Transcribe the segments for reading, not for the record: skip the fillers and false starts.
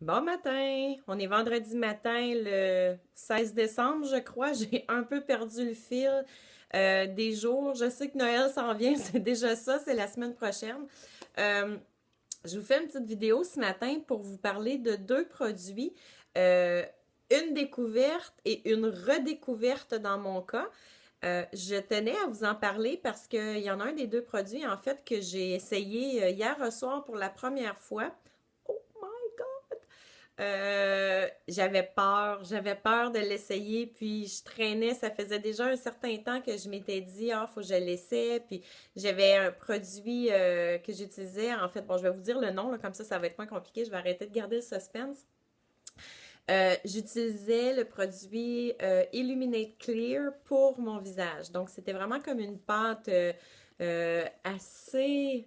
Bon matin! On est vendredi matin, le 16 décembre, je crois. J'ai un peu perdu le fil des jours. Je sais que Noël s'en vient, c'est déjà ça, c'est la semaine prochaine. Euh, je vous fais une petite vidéo ce matin pour vous parler de deux produits. Euh, une découverte et une redécouverte dans mon cas. Je tenais à vous en parler parce qu'il y en a un des deux produits, en fait, que j'ai essayé hier au soir pour la première fois. Oh my God! J'avais peur de l'essayer, puis je traînais, ça faisait déjà un certain temps que je m'étais dit, ah, faut que je l'essaie, puis j'avais un produit que j'utilisais, en fait, bon, je vais vous dire le nom, là, comme ça va être moins compliqué, je vais arrêter de garder le suspense. J'utilisais le produit Illuminate Clear pour mon visage, donc c'était vraiment comme une pâte assez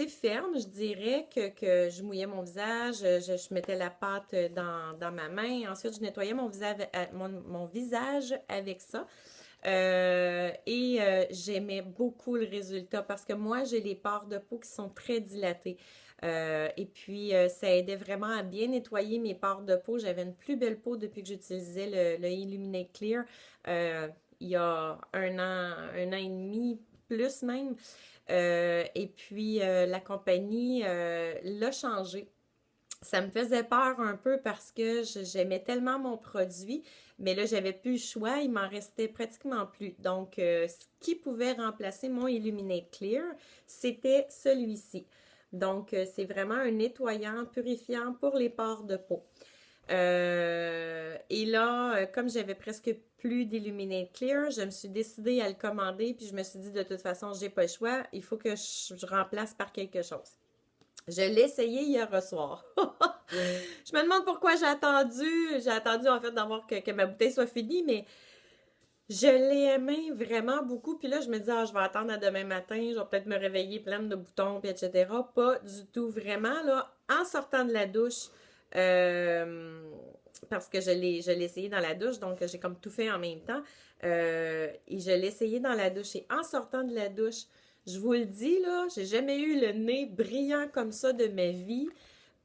ferme, je dirais, que je mouillais mon visage, je mettais la pâte dans ma main, ensuite je nettoyais mon visage avec ça. J'aimais beaucoup le résultat parce que moi, j'ai les pores de peau qui sont très dilatés. Ça aidait vraiment à bien nettoyer mes pores de peau. J'avais une plus belle peau depuis que j'utilisais le Illuminate Clear il y a un an et demi, plus même. La compagnie l'a changé. Ça me faisait peur un peu parce que j'aimais tellement mon produit, mais là, j'avais plus le choix, il m'en restait pratiquement plus. Donc, ce qui pouvait remplacer mon Illuminate Clear, c'était celui-ci. Donc, c'est vraiment un nettoyant purifiant pour les pores de peau. Comme j'avais presque plus d'Illuminate Clear, je me suis décidée à le commander, puis je me suis dit, de toute façon, j'ai pas le choix, il faut que je remplace par quelque chose. Je l'ai essayé hier au soir. Je me demande pourquoi j'ai attendu. J'ai attendu en fait d'avoir que ma bouteille soit finie, mais je l'ai aimé vraiment beaucoup. Puis là, je me dis, ah, je vais attendre à demain matin, je vais peut-être me réveiller pleine de boutons, puis etc. Pas du tout. Vraiment, là, en sortant de la douche, euh, parce que je l'ai essayé dans la douche, donc j'ai comme tout fait en même temps. Et je l'ai essayé dans la douche. Et en sortant de la douche, je vous le dis, là, j'ai jamais eu le nez brillant comme ça de ma vie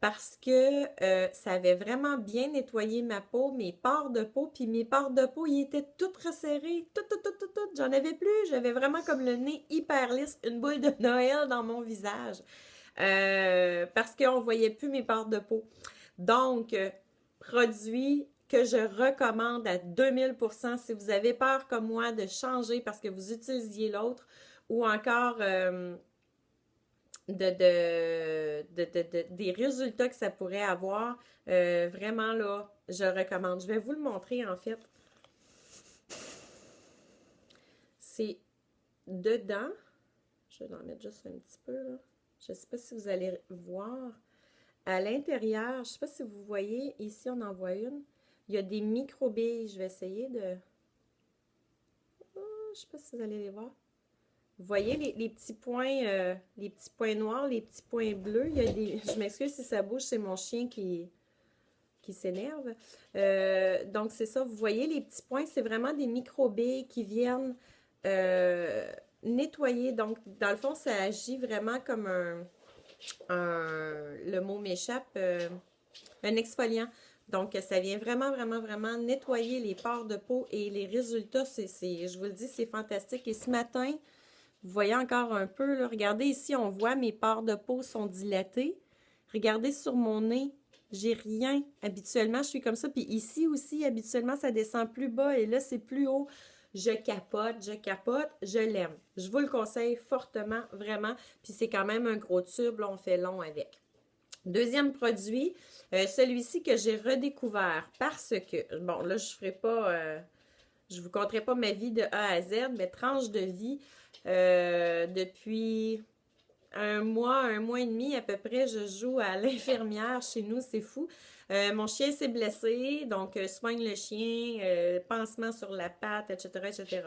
parce que ça avait vraiment bien nettoyé ma peau, mes pores de peau, puis mes pores de peau, ils étaient toutes resserrés, tout. J'en avais plus, j'avais vraiment comme le nez hyper lisse, une boule de Noël dans mon visage, parce qu'on voyait plus mes pores de peau. Donc, produit que je recommande à 2000% si vous avez peur comme moi de changer parce que vous utilisiez l'autre, ou encore des résultats que ça pourrait avoir. Vraiment là, je recommande. Je vais vous le montrer en fait. C'est dedans. Je vais en mettre juste un petit peu là. Je ne sais pas si vous allez voir. À l'intérieur, je ne sais pas si vous voyez, ici on en voit une. Il y a des micro-billes. Je vais essayer de. Oh, je ne sais pas si vous allez les voir. Vous voyez les petits points noirs, les petits points bleus. Il y a des. Je m'excuse si ça bouge, c'est mon chien qui s'énerve. Donc, c'est ça. Vous voyez, les petits points, c'est vraiment des micro-billes qui viennent euh, nettoyer. Donc, dans le fond, ça agit vraiment comme le mot m'échappe, un exfoliant. Donc, ça vient vraiment nettoyer les pores de peau et les résultats, je vous le dis, c'est fantastique. Et ce matin, vous voyez encore un peu, là, regardez ici, on voit mes pores de peau sont dilatés. Regardez sur mon nez, j'ai rien. Habituellement, je suis comme ça. Puis ici aussi, habituellement, ça descend plus bas et là, c'est plus haut. Je capote, je l'aime. Je vous le conseille fortement, vraiment. Puis c'est quand même un gros tube, là, on fait long avec. Deuxième produit, celui-ci que j'ai redécouvert parce que, bon, là, je vous conterai pas ma vie de A à Z, mais tranche de vie, depuis un mois et demi à peu près, je joue à l'infirmière chez nous, c'est fou. Mon chien s'est blessé, donc soigne le chien, pansement sur la patte, etc., etc.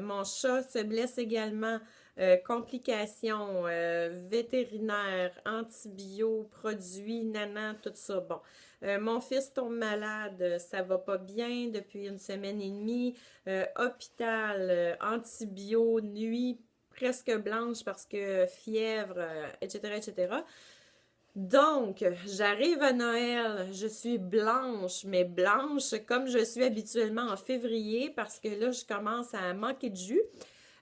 Mon chat se blesse également. Complications vétérinaires, antibio, produits, nana, tout ça. Bon, mon fils tombe malade, ça va pas bien depuis une semaine et demie. Hôpital, antibio, nuit presque blanche parce que fièvre, etc., etc. Donc, j'arrive à Noël, je suis blanche, mais blanche comme je suis habituellement en février parce que là, je commence à manquer de jus.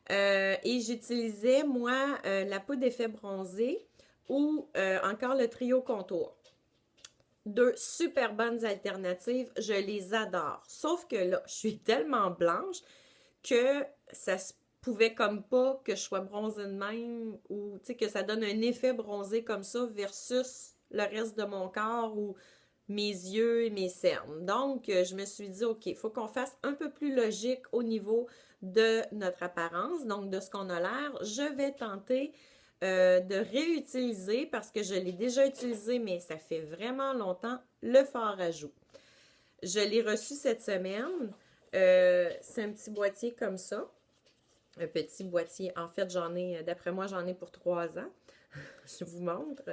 Et j'utilisais, moi, la poudre d'effet bronzé ou encore le trio contour. Deux super bonnes alternatives, je les adore. Sauf que là, je suis tellement blanche que ça se pouvait comme pas que je sois bronzée de même ou tu sais que ça donne un effet bronzé comme ça versus le reste de mon corps ou mes yeux et mes cernes. Donc, je me suis dit, OK, il faut qu'on fasse un peu plus logique au niveau de notre apparence, donc de ce qu'on a l'air. Je vais tenter de réutiliser, parce que je l'ai déjà utilisé, mais ça fait vraiment longtemps, le fard à joues. Je l'ai reçu cette semaine. C'est un petit boîtier comme ça. Un petit boîtier. En fait, d'après moi, j'en ai pour 3 ans. Je vous montre.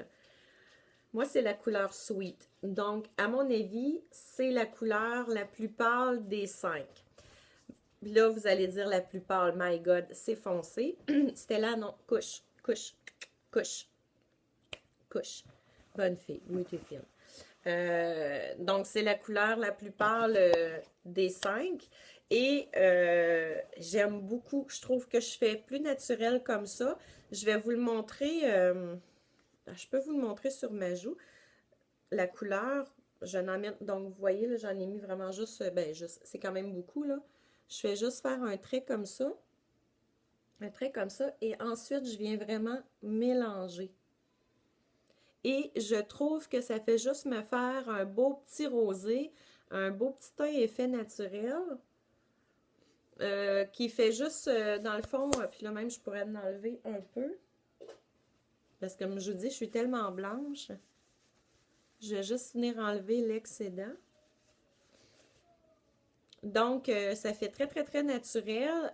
Moi, c'est la couleur Sweet. Donc, à mon avis, c'est la couleur la plus pâle des 5. Là, vous allez dire la plus pâle. My God, c'est foncé. C'était là, non. Couche, couche, couche, couche. Bonne fille. Oui, tu es fine. Donc, c'est la couleur la plus pâle des 5. Et j'aime beaucoup. Je trouve que je fais plus naturel comme ça. Je vais vous le montrer. Je peux vous le montrer sur ma joue. La couleur, je n'en mets. Donc, vous voyez, là, j'en ai mis vraiment juste. Ben, juste, c'est quand même beaucoup, là. Je fais juste faire un trait comme ça. Un trait comme ça. Et ensuite, je viens vraiment mélanger. Et je trouve que ça fait juste me faire un beau petit rosé, un beau petit teint effet naturel, qui fait juste, dans le fond, puis là même, je pourrais l'enlever un peu. Parce que comme je vous dis, je suis tellement blanche. Je vais juste venir enlever l'excédent. Donc, ça fait très, très, très naturel.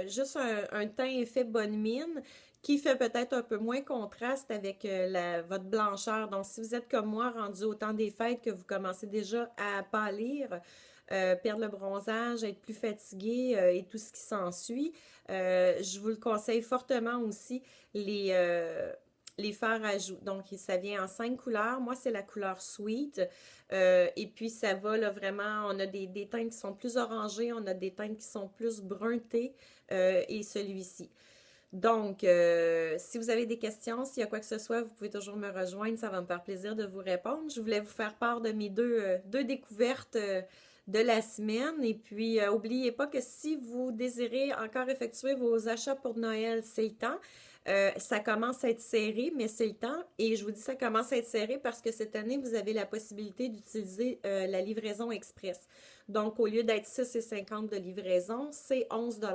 Juste un teint effet bonne mine qui fait peut-être un peu moins contraste avec votre blancheur. Donc, si vous êtes comme moi, rendu au temps des fêtes, que vous commencez déjà à pâlir, perdre le bronzage, être plus fatigué et tout ce qui s'ensuit, je vous le conseille fortement aussi, les fards à joues. Donc, ça vient en 5 couleurs. Moi, c'est la couleur Sweet. Et puis, ça va là vraiment, on a des teintes qui sont plus orangées, on a des teintes qui sont plus bruntées et celui-ci. Donc, si vous avez des questions, s'il y a quoi que ce soit, vous pouvez toujours me rejoindre, ça va me faire plaisir de vous répondre. Je voulais vous faire part de mes deux découvertes de la semaine. Et puis, n'oubliez pas que si vous désirez encore effectuer vos achats pour Noël, c'est le temps. Ça commence à être serré, mais c'est le temps. Et je vous dis ça commence à être serré parce que cette année, vous avez la possibilité d'utiliser la livraison express. Donc, au lieu d'être 6,50 de livraison, c'est 11 $.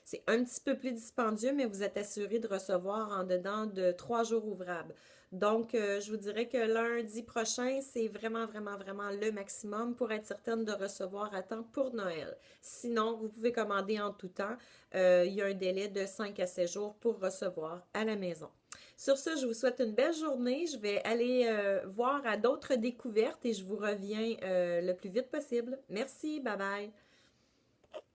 C'est un petit peu plus dispendieux, mais vous êtes assuré de recevoir en dedans de 3 jours ouvrables. Donc, je vous dirais que lundi prochain, c'est vraiment, vraiment, vraiment le maximum pour être certaine de recevoir à temps pour Noël. Sinon, vous pouvez commander en tout temps. Il y a un délai de 5 à 7 jours pour recevoir à la maison. Sur ce, je vous souhaite une belle journée. Je vais aller voir à d'autres découvertes et je vous reviens le plus vite possible. Merci, bye bye.